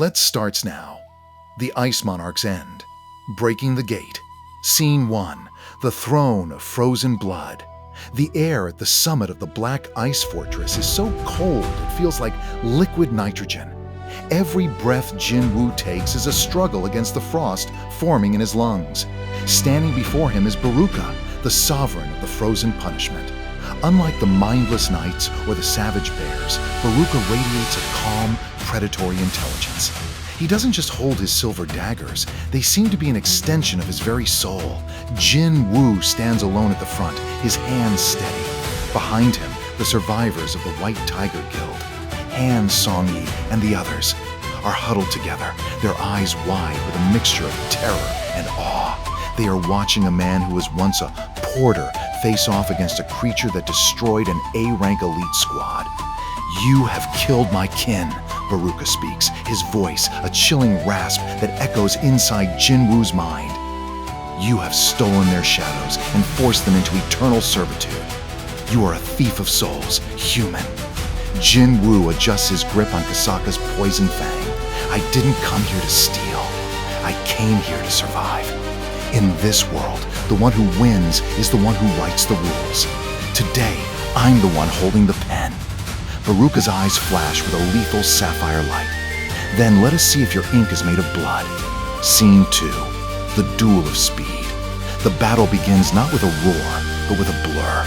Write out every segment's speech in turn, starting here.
Let's starts now. The Ice Monarch's End. Breaking the Gate. Scene 1. The Throne of Frozen Blood. The air at the summit of the Black Ice Fortress is so cold it feels like liquid nitrogen. Every breath Jin-Woo takes is a struggle against the frost forming in his lungs. Standing before him is Baruka, the sovereign of the frozen punishment. Unlike the mindless knights or the savage bears, Baruka radiates a calm, predatory intelligence. He doesn't just hold his silver daggers, they seem to be an extension of his very soul. Jin-Woo stands alone at the front, his hands steady. Behind him, the survivors of the White Tiger Guild, Han, Song-yi, and the others, are huddled together, their eyes wide with a mixture of terror and awe. They are watching a man who was once a porter face off against a creature that destroyed an A-rank elite squad. "You have killed my kin," Baruka speaks, his voice a chilling rasp that echoes inside Jin-Woo's mind. "You have stolen their shadows and forced them into eternal servitude. You are a thief of souls, human." Jin-Woo adjusts his grip on Kasaka's poison fang. "I didn't come here to steal. I came here to survive. In this world, the one who wins is the one who writes the rules. Today, I'm the one holding the pen." Baruka's eyes flash with a lethal sapphire light. "Then let us see if your ink is made of blood." Scene 2. The Duel of Speed. The battle begins not with a roar, but with a blur.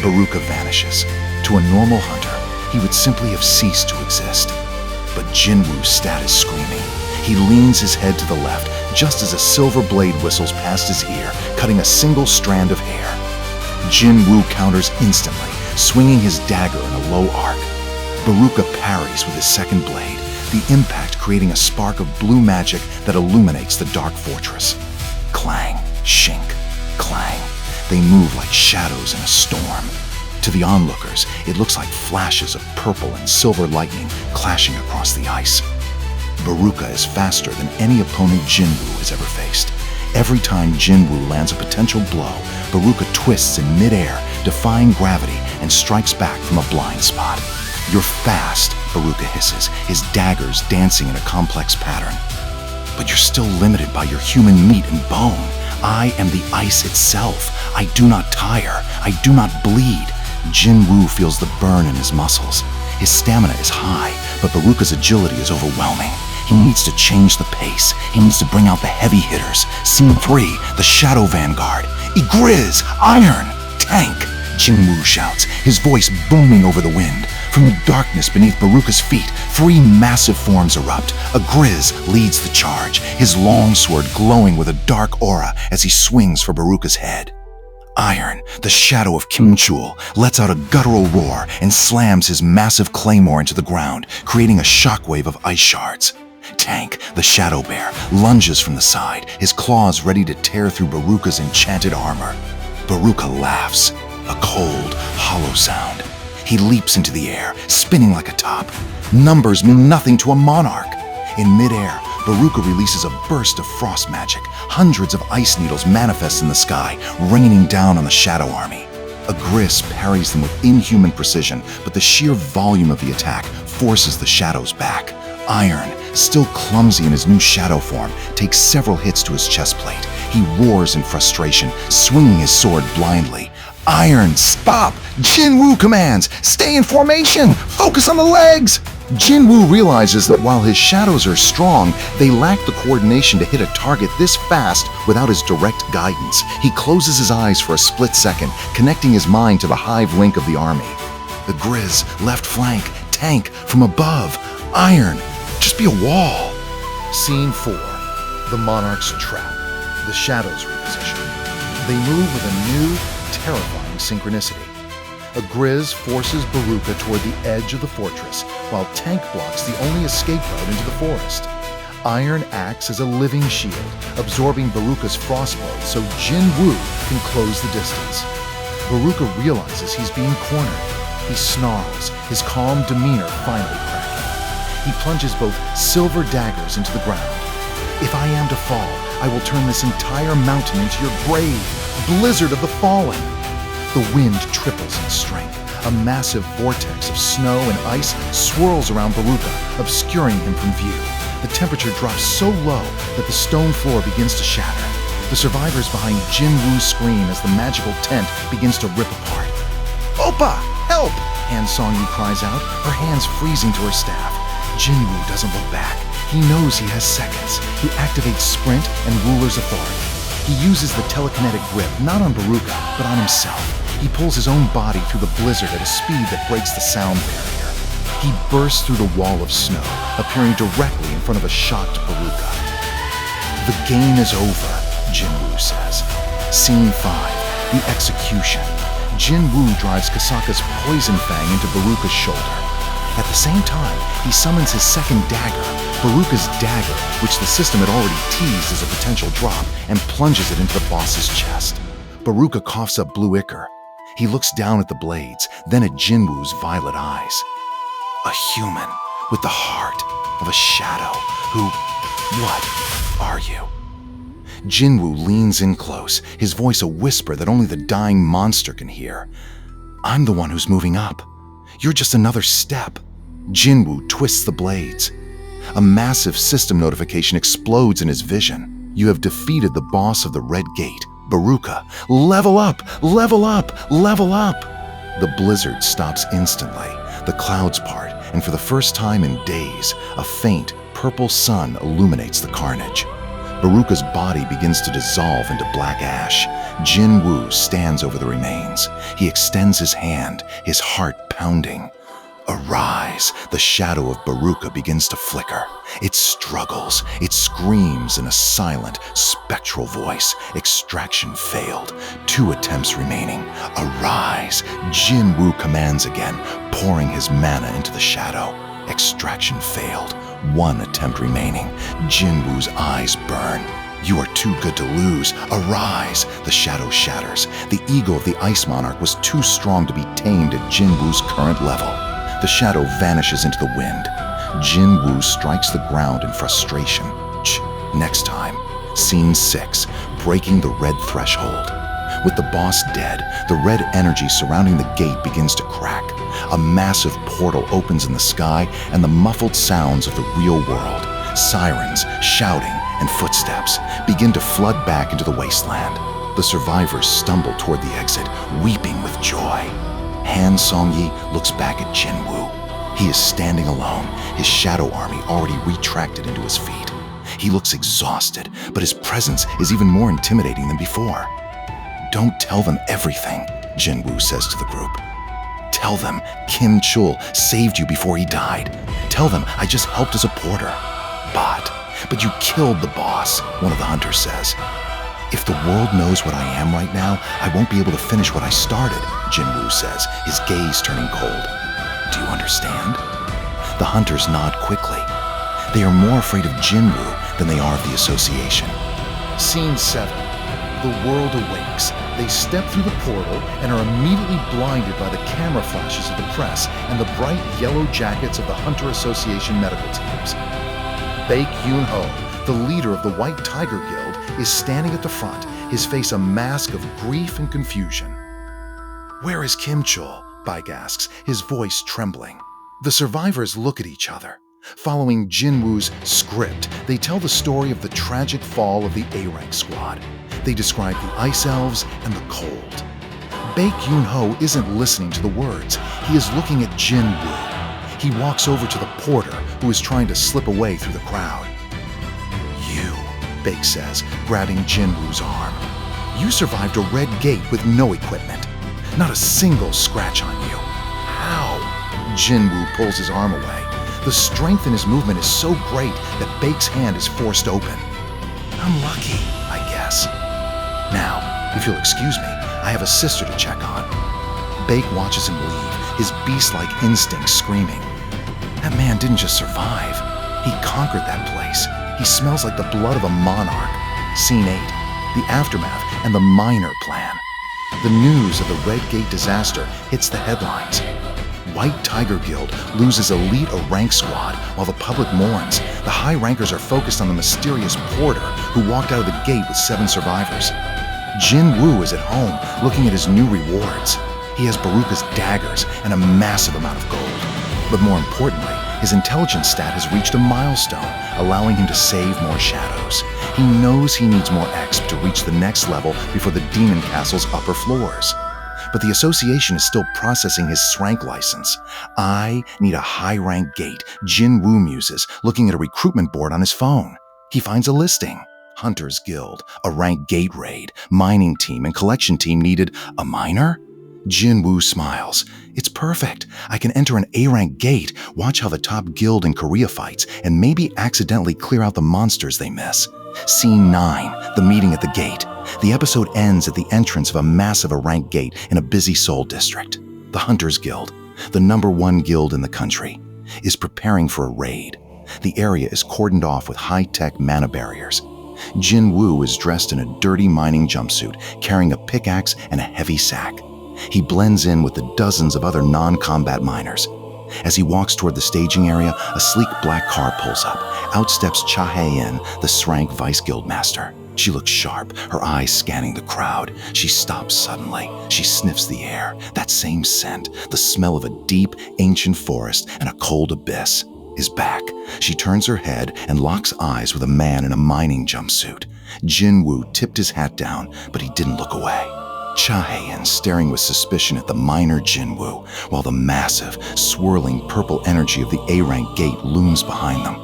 Baruka vanishes. To a normal hunter, he would simply have ceased to exist. But Jin-Woo's stat is screaming. He leans his head to the left just as a silver blade whistles past his ear, cutting a single strand of hair. Jin-Woo counters instantly, swinging his dagger in a low arc. Baruka parries with his second blade, the impact creating a spark of blue magic that illuminates the dark fortress. Clang, shink, clang. They move like shadows in a storm. To the onlookers, it looks like flashes of purple and silver lightning clashing across the ice. Baruka is faster than any opponent Jin-Woo has ever faced. Every time Jin-Woo lands a potential blow, Baruka twists in midair, defying gravity, and strikes back from a blind spot. "You're fast," Baruka hisses, his daggers dancing in a complex pattern. "But you're still limited by your human meat and bone. I am the ice itself. I do not tire. I do not bleed." Jin-Woo feels the burn in his muscles. His stamina is high, but Baruka's agility is overwhelming. He needs to change the pace. He needs to bring out the heavy hitters. Scene 3, the Shadow Vanguard. "Igris! Iron! Tank!" Jin-Woo shouts, his voice booming over the wind. From the darkness beneath Baruka's feet, 3 massive forms erupt. Igris leads the charge, his longsword glowing with a dark aura as he swings for Baruka's head. Iron, the shadow of Kim Chul, lets out a guttural roar and slams his massive claymore into the ground, creating a shockwave of ice shards. Tank, the shadow bear, lunges from the side, his claws ready to tear through Baruka's enchanted armor. Baruka laughs, a cold, hollow sound. He leaps into the air, spinning like a top. Numbers mean nothing to a monarch. In midair, Baruka releases a burst of frost magic. Hundreds of ice needles manifest in the sky, raining down on the Shadow Army. Igris parries them with inhuman precision, but the sheer volume of the attack forces the shadows back. Iron, still clumsy in his new shadow form, takes several hits to his chest plate. He roars in frustration, swinging his sword blindly. "Iron, stop!" Jin-Woo commands. "Stay in formation! Focus on the legs!" Jin-Woo realizes that while his shadows are strong, they lack the coordination to hit a target this fast without his direct guidance. He closes his eyes for a split second, connecting his mind to the hive link of the army. Igris, left flank, tank, from above. Iron, just be a wall. Scene 4. The Monarch's Trap. The Shadows reposition. They move with a new, terrifying synchronicity. Igris forces Baruka toward the edge of the fortress, while Tank blocks the only escape route into the forest. Iron acts as a living shield, absorbing Baruka's frostbolt so Jin-Woo can close the distance. Baruka realizes he's being cornered. He snarls, his calm demeanor finally cracking. He plunges both silver daggers into the ground. "If I am to fall, I will turn this entire mountain into your grave, blizzard of the fallen." The wind triples in strength. A massive vortex of snow and ice swirls around Baruka, obscuring him from view. The temperature drops so low that the stone floor begins to shatter. The survivors behind Jin-Woo scream as the magical tent begins to rip apart. "Oppa! Help!" Han Song-yi cries out, her hands freezing to her staff. Jin-Woo doesn't look back. He knows he has seconds. He activates Sprint and Ruler's authority. He uses the telekinetic grip not on Baruka, but on himself. He pulls his own body through the blizzard at a speed that breaks the sound barrier. He bursts through the wall of snow, appearing directly in front of a shocked Baruka. "The game is over," Jin-Woo says. Scene 5, the execution. Jin-Woo drives Kasaka's poison fang into Baruka's shoulder. At the same time, he summons his second dagger, Baruka's dagger, which the system had already teased as a potential drop, and plunges it into the boss's chest. Baruka coughs up blue ichor. He looks down at the blades, then at Jin-Woo's violet eyes. A human with the heart of a shadow who... What are you? Jin-Woo leans in close, his voice a whisper that only the dying monster can hear. "I'm the one who's moving up. You're just another step." Jin-Woo twists the blades. A massive system notification explodes in his vision. "You have defeated the boss of the Red Gate, Baruka. Level up! Level up! Level up!" The blizzard stops instantly. The clouds part, and for the first time in days, a faint, purple sun illuminates the carnage. Baruka's body begins to dissolve into black ash. Jin-Woo stands over the remains. He extends his hand, his heart pounding. Arise! The shadow of Baruka begins to flicker. It struggles. It screams in a silent, spectral voice. Extraction failed. 2 attempts remaining. Arise! Jin-Woo commands again, pouring his mana into the shadow. Extraction failed. 1 attempt remaining. Jin-Woo's eyes burn. You are too good to lose. Arise! The shadow shatters. The ego of the Ice Monarch was too strong to be tamed at Jin-Woo's current level. The shadow vanishes into the wind. Jin-Woo strikes the ground in frustration. Next time. Scene 6. Breaking the red threshold. With the boss dead, the red energy surrounding the gate begins to crack. A massive portal opens in the sky, and the muffled sounds of the real world, sirens, shouting, and footsteps, begin to flood back into the wasteland. The survivors stumble toward the exit, weeping with joy. Han Song-yi looks back at Jin-Woo. He is standing alone, his shadow army already retracted into his feet. He looks exhausted, but his presence is even more intimidating than before. "Don't tell them everything," Jin-Woo says to the group. "Tell them Kim Chul saved you before he died. Tell them I just helped as a porter." But you killed the boss," one of the hunters says. "If the world knows what I am right now, I won't be able to finish what I started," Jin-Woo says, his gaze turning cold. "Do you understand?" The hunters nod quickly. They are more afraid of Jin-Woo than they are of the association. Scene 7. The world awakes. They step through the portal and are immediately blinded by the camera flashes of the press and the bright yellow jackets of the Hunter Association medical teams. Baek Yoon-ho, the leader of the White Tiger Guild, is standing at the front, his face a mask of grief and confusion. "Where is Kim Chul?" Baek asks, his voice trembling. The survivors look at each other. Following Jin-Woo's script, they tell the story of the tragic fall of the A-Rank squad. They describe the ice elves and the cold. Baek Yoon-ho isn't listening to the words. He is looking at Jin-Woo. He walks over to the porter, who is trying to slip away through the crowd. "You," Baek says, grabbing Jin-Woo's arm. "You survived a red gate with no equipment. Not a single scratch on you. How?" Jin-Woo pulls his arm away. The strength in his movement is so great that Baek's hand is forced open. "I'm lucky, I guess. Now, if you'll excuse me, I have a sister to check on." Baek watches him leave, his beast-like instincts screaming. That man didn't just survive. He conquered that place. He smells like the blood of a monarch. Scene 8. The aftermath and the minor plan. The news of the Red Gate disaster hits the headlines. White Tiger Guild loses elite rank squad while the public mourns. The high rankers are focused on the mysterious porter who walked out of the gate with 7 survivors. Jin-Woo is at home looking at his new rewards. He has Baruka's daggers and a massive amount of gold. But more importantly, His intelligence stat has reached a milestone, allowing him to save more shadows. He knows he needs more exp to reach the next level before the demon castle's upper floors. But the association is still processing his SRANK license. I need a high-rank gate, Jin-Woo muses, looking at a recruitment board on his phone. He finds a listing. Hunter's Guild, a rank gate raid, mining team and collection team needed a miner? Jin-Woo smiles. It's perfect. I can enter an A-rank gate, watch how the top guild in Korea fights, and maybe accidentally clear out the monsters they miss. Scene 9, the meeting at the gate. The episode ends at the entrance of a massive rank gate in a busy Seoul district. The Hunter's Guild, the #1 guild in the country, is preparing for a raid. The area is cordoned off with high-tech mana barriers. Jin-Woo is dressed in a dirty mining jumpsuit, carrying a pickaxe and a heavy sack. He blends in with the dozens of other non-combat miners. As he walks toward the staging area, a sleek black car pulls up. Out steps Cha Hae-in, the SRANK vice guild master. She looks sharp, her eyes scanning the crowd. She stops suddenly. She sniffs the air, that same scent, the smell of a deep, ancient forest and a cold abyss is back. She turns her head and locks eyes with a man in a mining jumpsuit. Jin-Woo tipped his hat down, but he didn't look away. Cha Hae-in staring with suspicion at the miner Jin-Woo, while the massive, swirling purple energy of the A-rank gate looms behind them.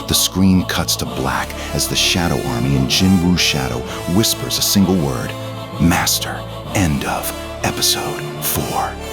The screen cuts to black as the Shadow Army in Jin-Woo's shadow whispers a single word: Master. End of Episode 4.